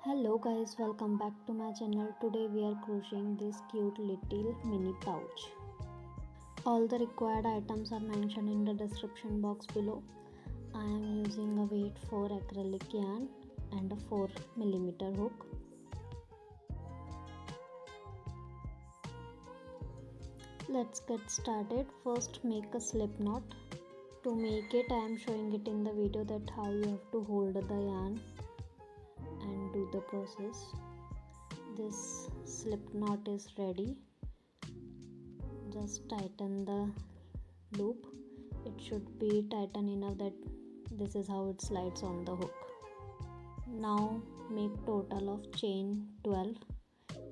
Hello guys, welcome back to my channel. Today we are crocheting this cute little mini pouch. All the required items are mentioned in the description box below. I am using a weight 4 acrylic yarn and a 4mm hook. Let's get started. First make a slip knot. To make it I am showing it in the video that how you have to hold the yarn and do the process. This slip knot is ready. Just tighten the loop. It should be tighten enough that this is how it slides on the hook. Now make total of chain 12.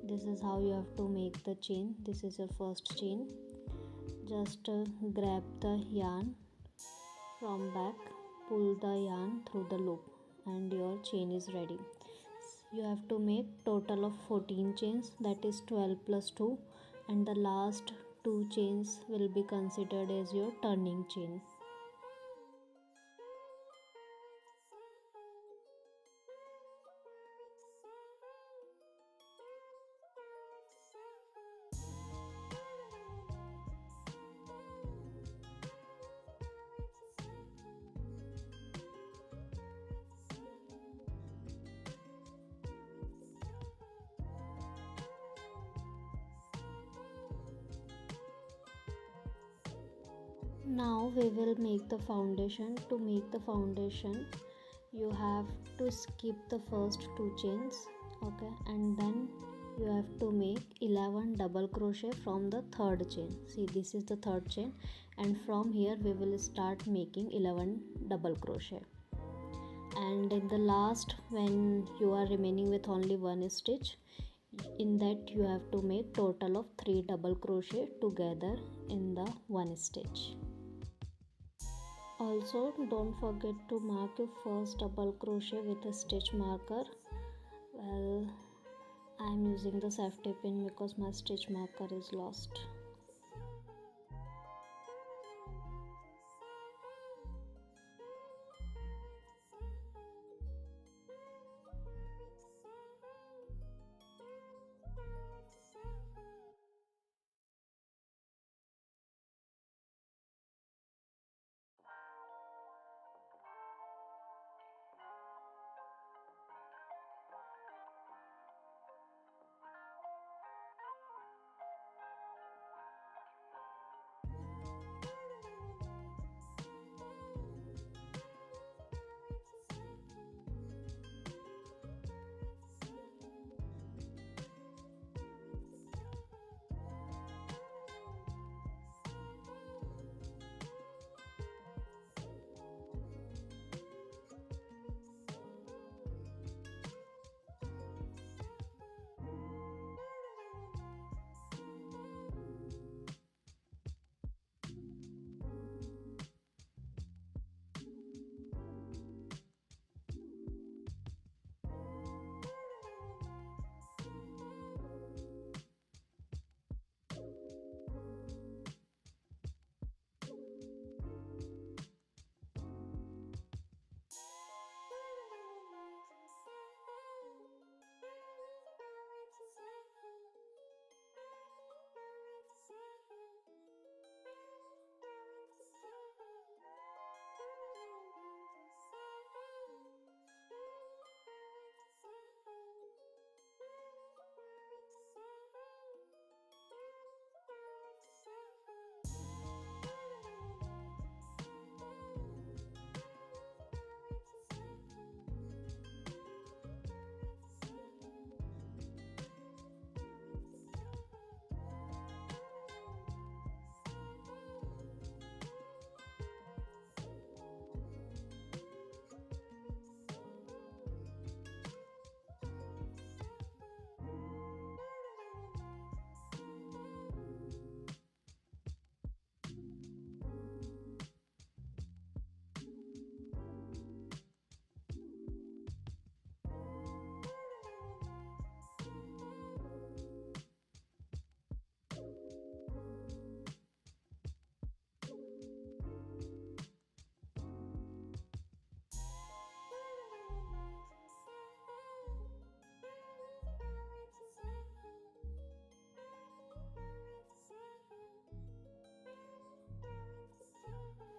This is how you have to make the chain. This is your first chain. Just grab the yarn from back, pull the yarn through the loop and your chain is ready. You have to make total of 14 chains, that is 12 plus 2, and the last 2 chains will be considered as your turning chain. Now we will make the foundation. To make the foundation you have to skip the first 2 chains, okay, and then you have to make 11 double crochet from the third chain. See, this is the third chain and from here we will start making 11 double crochet, and in the last, when you are remaining with only one stitch, in that you have to make total of 3 double crochet together in the one stitch. Also, don't forget to mark your first double crochet with a stitch marker. Well, I am using the safety pin because my stitch marker is lost.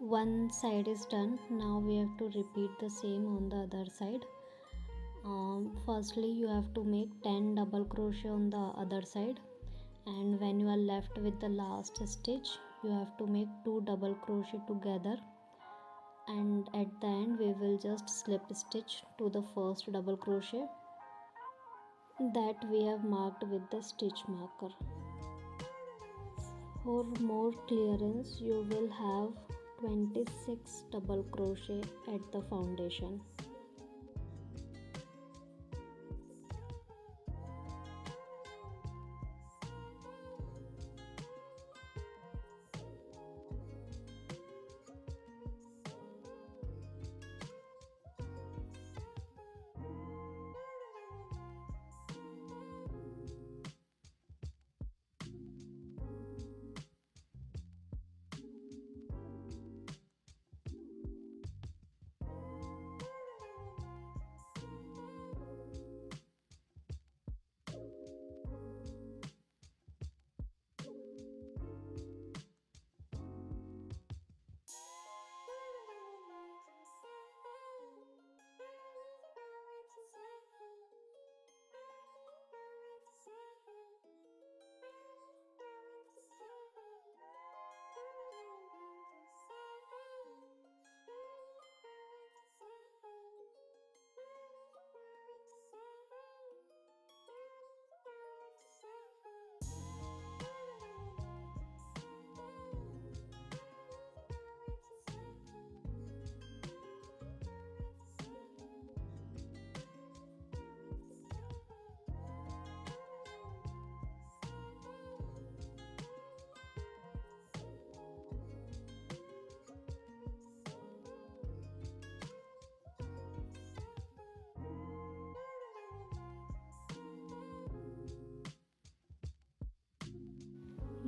One side is done. Now we have to repeat the same on the other side. Firstly you have to make 10 double crochet on the other side, and when you are left with the last stitch you have to make 2 double crochet together, and at the end we will just slip stitch to the first double crochet that we have marked with the stitch marker. For more clearance you will have 26 double crochet at the foundation.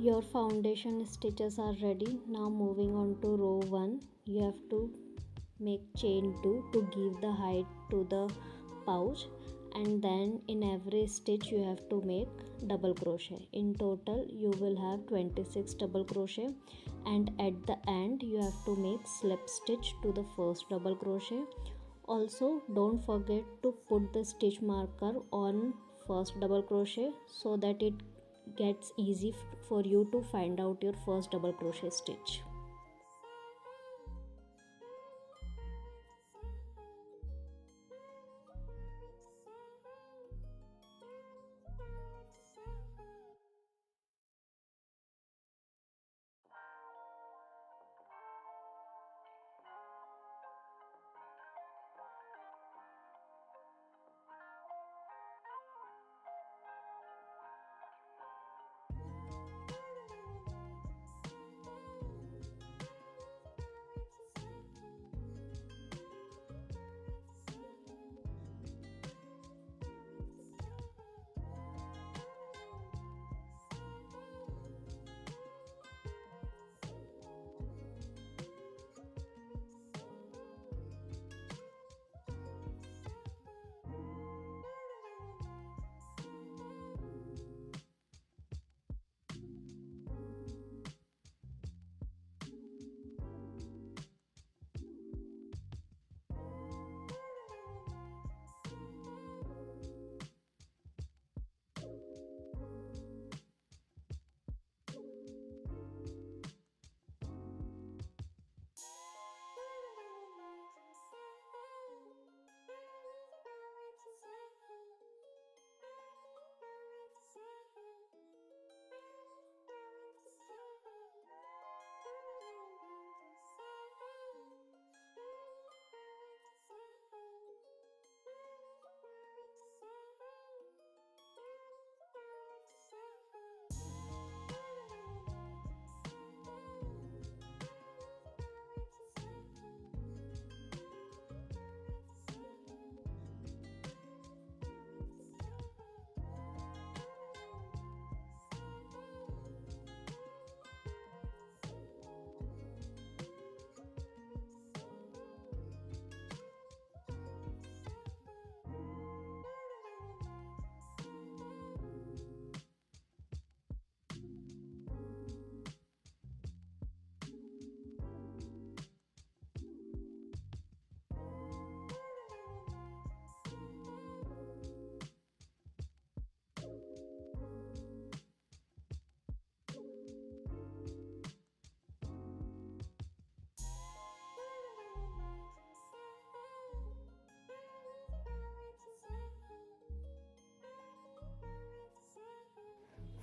Your foundation stitches are ready. Now moving on to row 1, you have to make chain 2 to give the height to the pouch, and then in every stitch you have to make double crochet. In total you will have 26 double crochet, and at the end you have to make slip stitch to the first double crochet. Also don't forget to put the stitch marker on first double crochet so that it gets easy for you to find out your first double crochet stitch.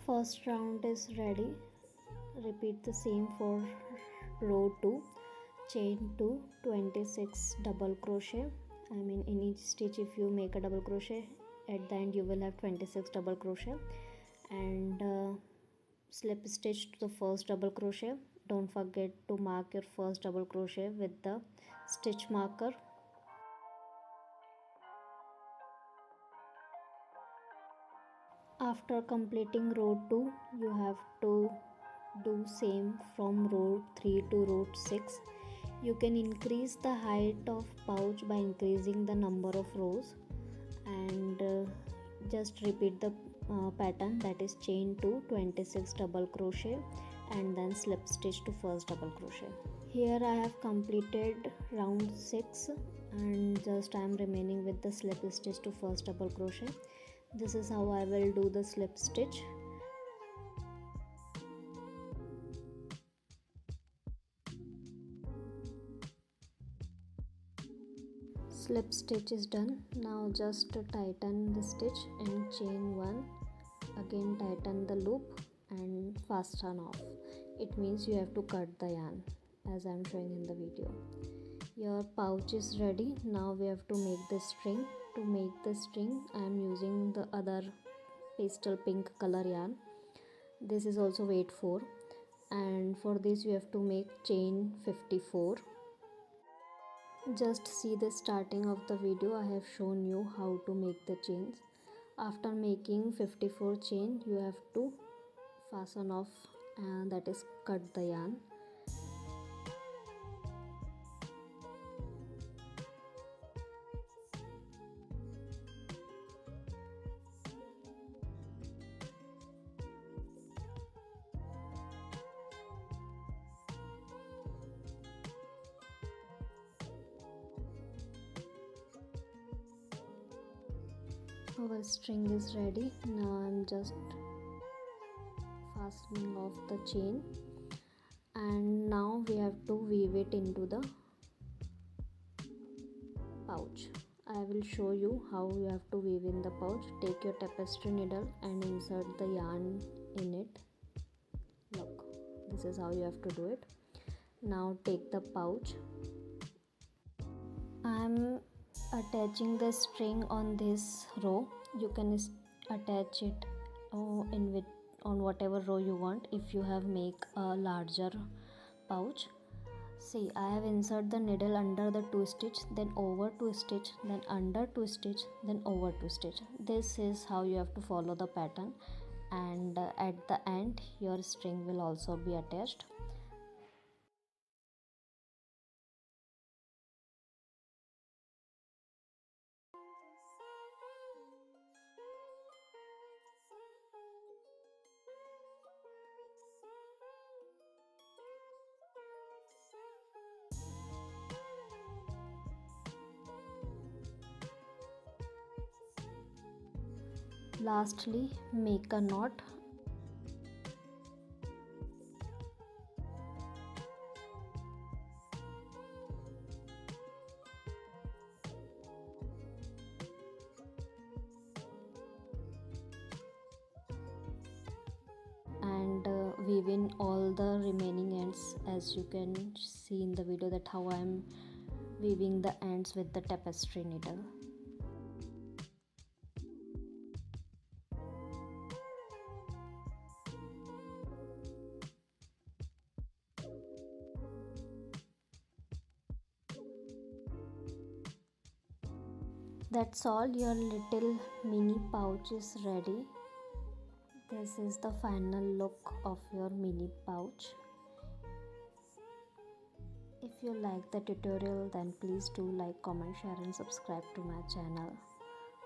First round is ready. Repeat the same for row 2. Chain 2, 26 double crochet. In each stitch, if you make a double crochet, at the end you will have 26 double crochet. And slip stitch to the first double crochet. Don't forget to mark your first double crochet with the stitch marker. After completing row 2, you have to do same from row 3 to row 6. You can increase the height of pouch by increasing the number of rows, and just repeat the pattern, that is chain 2, 26 double crochet and then slip stitch to first double crochet. Here I have completed round 6 and just I am remaining with the slip stitch to first double crochet. This is how I will do the slip stitch. Slip stitch is done. Now just tighten the stitch and chain 1. Again tighten the loop and fasten off. It means you have to cut the yarn as I am showing in the video. Your pouch is ready. Now we have to make the string. To make the string, I am using the other pastel pink color yarn. This is also weight 4, and for this you have to make chain 54. Just see the starting of the video. I have shown you how to make the chains. After making 54 chain, you have to fasten off, and that is cut the yarn. Our string is ready. Now I'm just fastening off the chain, and now we have to weave it into the pouch. I will show you how you have to weave in the pouch. Take your tapestry needle and insert the yarn in it. Look, this is how you have to do it. Now take the pouch. I'm attaching the string on this row. You can attach it on whatever row you want. If you have make a larger pouch, see, I have insert the needle under the 2 stitch, then over 2 stitch, then under 2 stitch, then over 2 stitch. This is how you have to follow the pattern, and at the end your string will also be attached. Lastly, make a knot. And weave in all the remaining ends, as you can see in the video that how I am weaving the ends with the tapestry needle. That's all, your little mini pouch is ready. This is the final look of your mini pouch. If you like the tutorial, then please do like, comment, share and subscribe to my channel.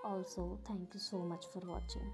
Also, thank you so much for watching.